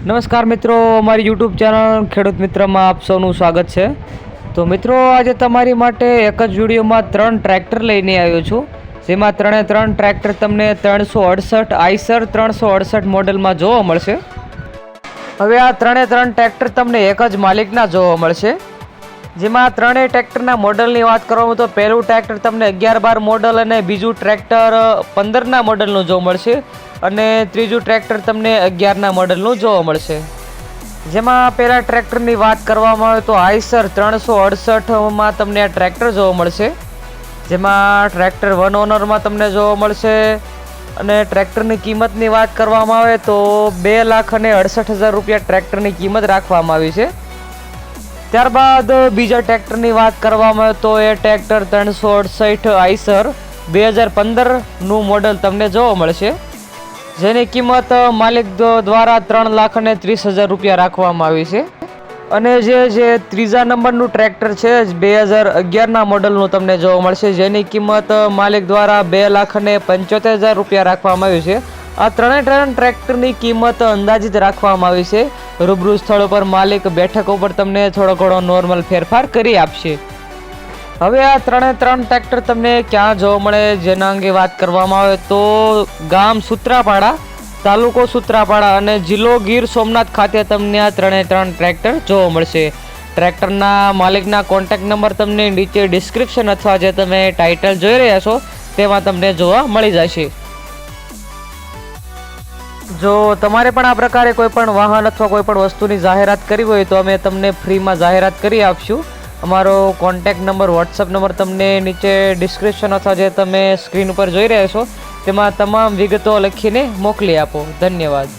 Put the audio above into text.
નમસ્કાર મિત્રો, અમારી યુટ્યુબ ચેનલ ખેડૂત મિત્રમાં આપ સૌનું સ્વાગત છે। તો મિત્રો, આજે તમારી માટે એક જ વિડીયોમાં 3 ટ્રેક્ટર લઈને આવ્યો છું, જેમાં ત્રણે ટ્રેક્ટર તમને 368 આઈસર 368 મોડેલમાં જોવા મળશે। હવે આ ત્રણે ટ્રેક્ટર તમને એક જ માલિકના જોવા મળશે, જેમાં ત્રણેય ટ્રેક્ટરના મોડલની વાત કરવામાં તો પહેલું ટ્રેક્ટર તમને 11-12 મોડલ અને બીજું ટ્રેક્ટર 15ના મોડલનું જોવા મળશે અને ત્રીજું ટ્રેક્ટર તમને 11ના મોડલનું જોવા મળશે। જેમાં પહેલા ટ્રેક્ટરની વાત કરવામાં આવે તો આઈસર 368માં તમને આ ટ્રેક્ટર જોવા મળશે, જેમાં ટ્રેક્ટર 1 ઓનરમાં તમને જોવા મળશે અને ટ્રેક્ટરની કિંમતની વાત કરવામાં આવે તો 2,68,000 રૂપિયા ટ્રેક્ટરની કિંમત રાખવામાં આવી છે। ત્યારબાદ બીજા ટ્રેક્ટરની વાત કરવામાં આવે તો એ ટ્રેક્ટર 368 આઈસર 2015નું મોડલ તમને જોવા મળશે, જેની કિંમત માલિક દ્વારા 3,30,000 રૂપિયા રાખવામાં આવી છે। અને જે ત્રીજા નંબરનું ટ્રેક્ટર છે 2011ના મોડલનું તમને જોવા મળશે, જેની કિંમત માલિક દ્વારા 2,75,000 રૂપિયા રાખવામાં આવી છે। આ ત્રણે ટ્રેક્ટરની કિંમત અંદાજિત રાખવામાં આવી છે, રૂબરૂ સ્થળ ઉપર માલિક બેઠક ઉપર તમને થોડો ઘણો નોર્મલ ફેરફાર કરી આપશે। હવે આ ત્રણે ટ્રેક્ટર તમને ક્યાં જોવા મળે જેના અંગે વાત કરવામાં આવે તો ગામ સૂત્રાપાડા, તાલુકો સૂત્રાપાડા અને જિલ્લો ગીર સોમનાથ ખાતે તમને આ ત્રણે ટ્રેક્ટર જોવા મળશે। ટ્રેક્ટરના માલિકના કોન્ટેક્ટ નંબર તમને નીચે ડિસ્ક્રિપ્શન અથવા જે તમે ટાઇટલ જોઈ રહ્યા છો તેમાં તમને જોવા મળી જશે। જો તમારે પણ આ પ્રકારે કોઈ પણ વાહન અથવા કોઈ પણ વસ્તુની જાહેરાત કરવી હોય તો અમે તમને ફ્રીમાં જાહેરાત કરી આપશું। અમારો કોન્ટેક્ટ નંબર, વોટ્સઅપ નંબર તમને નીચે ડિસ્ક્રિપ્શન અથવા જે તમે સ્ક્રીન ઉપર જોઈ રહ્યા છો તેમાં તમામ વિગતો લખીને મોકલી આપો। ધન્યવાદ।